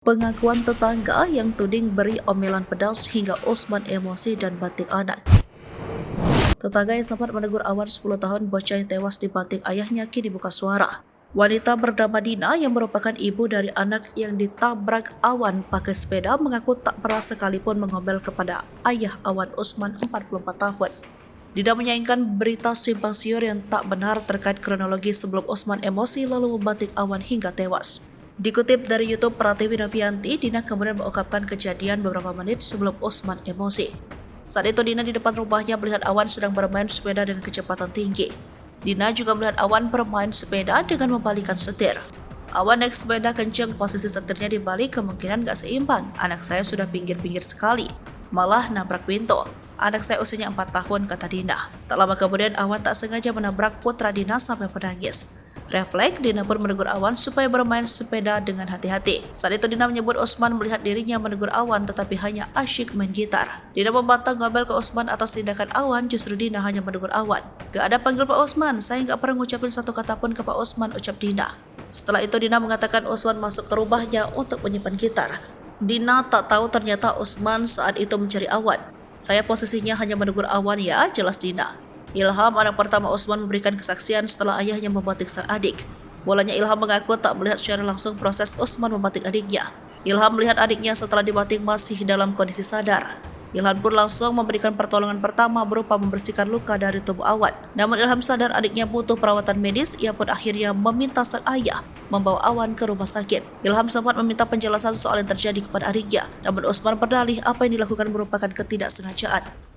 Pengakuan tetangga yang tuding beri omelan pedas hingga Usman emosi dan banting anak. Tetangga yang sempat menegur Awan 10 tahun bocah yang tewas dibanting ayahnya kini buka suara. Wanita bernama Dina yang merupakan ibu dari anak yang ditabrak Awan pakai sepeda mengaku tak pernah sekalipun mengomel kepada ayah Awan Usman 44 tahun. Dina menyayangkan berita simpang siur yang tak benar terkait kronologi sebelum Usman emosi lalu membanting Awan hingga tewas. Dikutip dari YouTube Pratiwi Novianti, Dina kemudian mengungkapkan kejadian beberapa menit sebelum Usman emosi. Saat itu Dina di depan rumahnya melihat Awan sedang bermain sepeda dengan kecepatan tinggi. Dina juga melihat Awan bermain sepeda dengan membalikan setir. Awan naik sepeda kencang, posisi setirnya dibalik kemungkinan gak seimbang. Anak saya sudah pinggir-pinggir sekali, malah nabrak pintu. Anak saya usianya 4 tahun, kata Dina. Tak lama kemudian Awan tak sengaja menabrak putra Dina sampai menangis. Refleks, Dina pun menegur Awan supaya bermain sepeda dengan hati-hati. Saat itu Dina menyebut Usman melihat dirinya menegur Awan tetapi hanya asyik main gitar. Dina membantah ngabel ke Usman atas tindakan Awan, justru Dina hanya menegur Awan. Gak ada panggil Pak Usman, saya gak pernah ngucapin satu kata pun ke Pak Usman, ucap Dina. Setelah itu Dina mengatakan Usman masuk ke rumahnya untuk menyimpan gitar. Dina tak tahu ternyata Usman saat itu mencari Awan. Saya posisinya hanya menegur Awan ya, jelas Dina. Ilham, anak pertama Usman, memberikan kesaksian setelah ayahnya membanting sang adik. Bolanya Ilham mengaku tak melihat secara langsung proses Usman membanting adiknya. Ilham melihat adiknya setelah dibanting masih dalam kondisi sadar. Ilham pun langsung memberikan pertolongan pertama berupa membersihkan luka dari tubuh Awan. Namun Ilham sadar adiknya butuh perawatan medis, ia pun akhirnya meminta sang ayah membawa Awan ke rumah sakit. Ilham sempat meminta penjelasan soal yang terjadi kepada adiknya, namun Usman berdalih apa yang dilakukan merupakan ketidaksengajaan.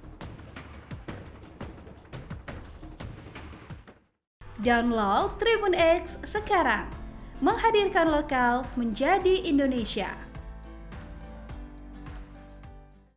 Download Tribun X sekarang, menghadirkan lokal menjadi Indonesia.